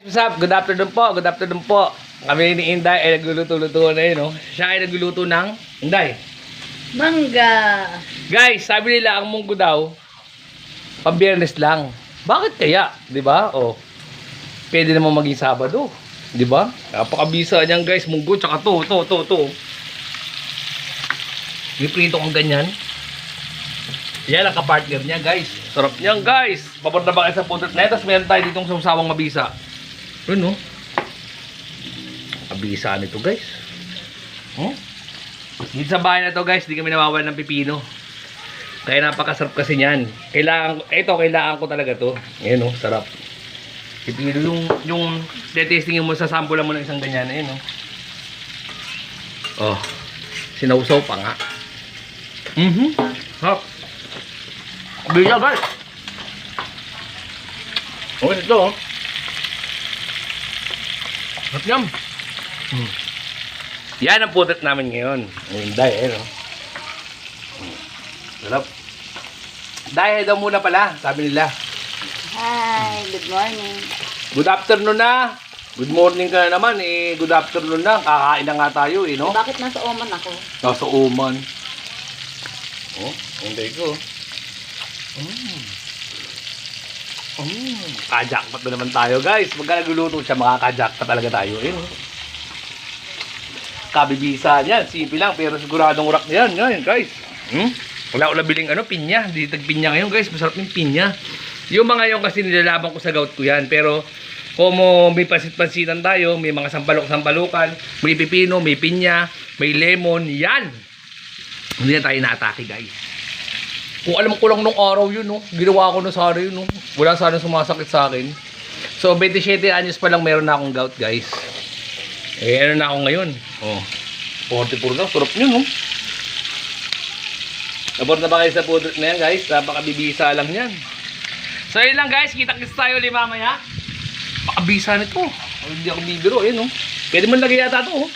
What's up? Good afternoon po. Good afternoon po. Kami ni Inday ay nagluluto-luto na yun, no? Siya ay nagluluto ng Inday. Mangga. Guys, sabi nila ang munggo daw, pambiyernes lang. Bakit kaya? Di ba? O, pwede naman maging Sabado. Di ba? Napakabisa niyan guys, munggo, tsaka to. Iprito kong ganyan. Yan ang kapartner niya guys. Sarap niyan guys. Papunta ba kayo sa putot na ito? Tapos meron tayo ditong sawsawang mabisa. Yun, no? Mabisa nito guys. Oh? Dito sa bahay na to guys, di kami nawawalan ng pipino. Kaya napakasarap kasi niyan. Kailangan ko talaga to. Ayan, oh, sarap. Pipino yung testingin mo, sa sample mo ng isang ganyan. Ayan, oh. Oh. Sinausaw pa nga. Sarap. Bisa guys. Oh, ito, oh. Sarap yan. Yan ang putot namin ngayon. Ang Day, no? Sarap. Day, daw muna pala, sabi nila. Hi, good morning. Good afternoon na. Good morning ka na naman, eh. Good afternoon na. Kakain na nga tayo, eh, no? Bakit nasa Oman ako? Nasa Oman. Oh, hindi ko. Kajakpat na naman tayo, guys. Pagka nagluluto siya, makakajakpat talaga tayo, eh, no? Kabibisa niyan, sipi lang, pero siguradong urak niyan, ngayon guys. Wala ko nabiling pinya, di tagpinya ngayon guys, masarap yung pinya. Yung mga yung kasi nilalaban ko sa gout ko yan, pero kung may pansit-pansitan tayo, may mga sampalok-sampalukan, may pipino, may pinya, may lemon, yan. Hindi na tayo na-atake guys. Kung alam ko lang nung araw yun, no? Ginawa ko na sana yun, no? Wala sana sumasakit sa akin. So 27 anyos pa lang meron na akong gout guys. Eh, ano na ako ngayon? Oh, 44 lang. Sarap nyo, no? Nabot na ba kayo sa pudot na yan, guys? Napakabibisa lang yan. So, yun lang, guys. Kita-kits tayo ulit mamaya. Pakabisa nito. Oh, hindi ako bibiro, eh, no? Pwede mo lagay yata ito, oh.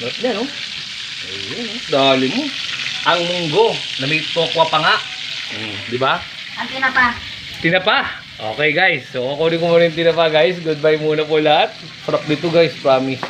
Sarap yan, no? Ayun, no? Dali mo. Ang munggo na may tokwa pa nga. Di ba? Ang tinapa. Tinapa. Okay guys, so kukunin ko muna yung tinapa guys. Goodbye muna po lahat. Sarap dito guys, promise.